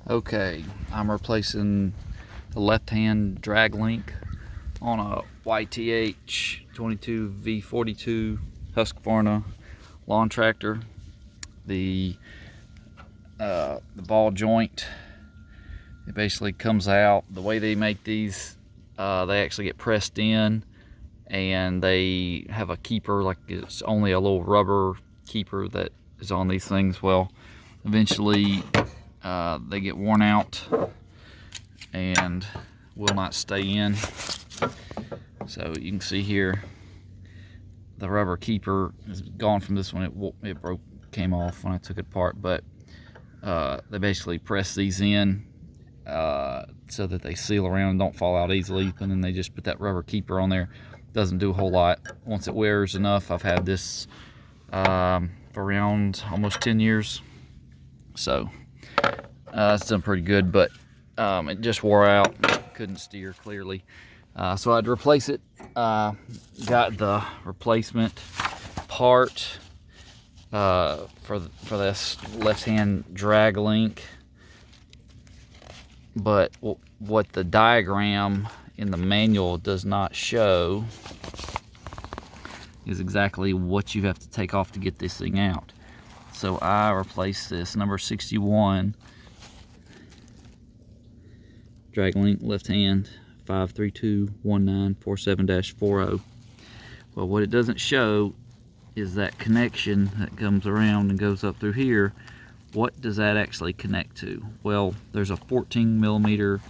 Okay, I'm replacing the left-hand Draglink on a YTH22V42 Husqvarna lawn tractor. The ball joint, it basically comes out. The way they make these, they actually get pressed in, and they have a keeper, like it's only a little rubber keeper that is on these things. Well, eventually they get worn out and will not stay in. So you can see here the rubber keeper is gone from this one. It came off when I took it apart, but they basically press these in so that they seal around and don't fall out easily, and then they just put that rubber keeper on there. Doesn't do a whole lot. Once it wears enough, I've had this for around almost 10 years, so it's done pretty good, but it just wore out. Couldn't steer clearly, so I'd replace it. Got the replacement part for this left-hand Draglink, but what the diagram in the manual does not show is exactly what you have to take off to get this thing out. So I replaced this number 61 Draglink left hand 5321947-40. Well, what it doesn't show is that connection that comes around and goes up through here. What does that actually connect to? Well, there's a 14mm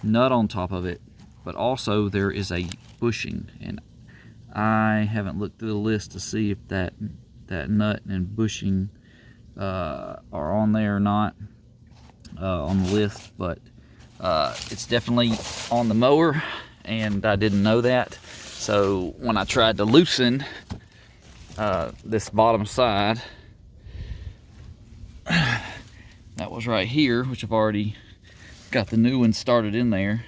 nut on top of it, but also there is a bushing, and I haven't looked through the list to see if that nut and bushing are on there or not on the list, but it's definitely on the mower, and I didn't know that. So when I tried to loosen this bottom side, that was right here, which I've already got the new one started in there.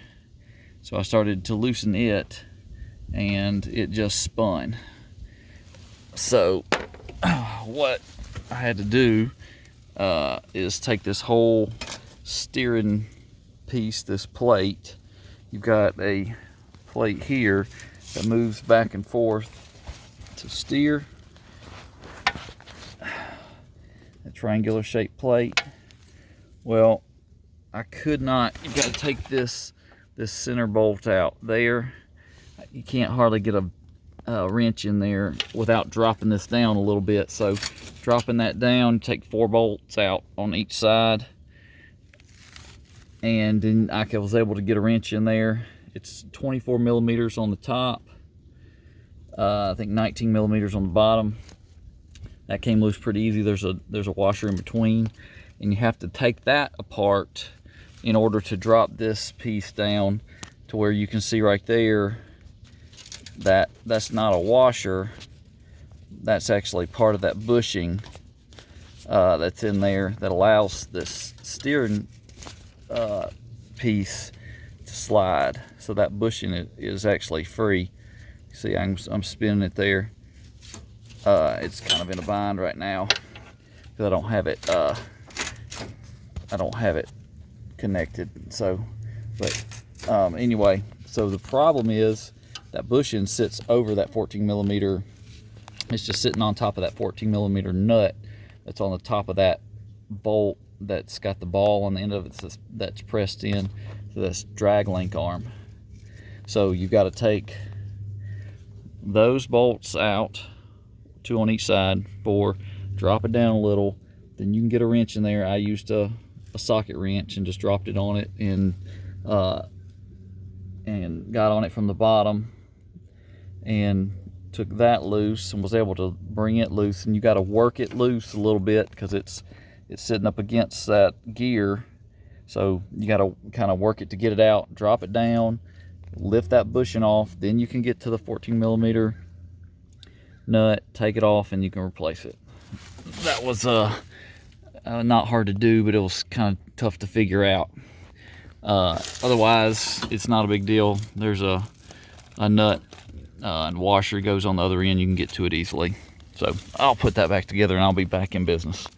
So I started to loosen it, and it just spun. So what I had to do is take this whole steering piece, this plate. You've got a plate here that moves back and forth to steer. A triangular shaped plate. Well, I could not. You've got to take this center bolt out there. You can't hardly get a wrench in there without dropping this down a little bit. So dropping that down, take 4 bolts out on each side, and then I was able to get a wrench in there. It's 24mm on the top, I think 19mm on the bottom. That came loose pretty easy. There's a washer in between, and you have to take that apart in order to drop this piece down to where you can see right there that that's not a washer. That's actually part of that bushing that's in there that allows this steering piece to slide. So that bushing is actually free. See, I'm spinning it there. It's kind of in a bind right now because I don't have it connected. So, but anyway, so the problem is that bushing sits over that 14mm. It's just sitting on top of that 14mm nut that's on the top of that bolt that's got the ball on the end of it that's pressed in to this Draglink arm. So you've got to take those bolts out, 2 on each side, 4, drop it down a little, then you can get a wrench in there. I used a socket wrench and just dropped it on it, and got on it from the bottom and took that loose and was able to bring it loose. And you got to work it loose a little bit because it's sitting up against that gear, so you got to kind of work it to get it out. Drop it down, lift that bushing off, then you can get to the 14mm nut, take it off, and you can replace it. That was not hard to do, but it was kind of tough to figure out. Otherwise, it's not a big deal. There's a nut and washer goes on the other end. You can get to it easily. So I'll put that back together, and I'll be back in business.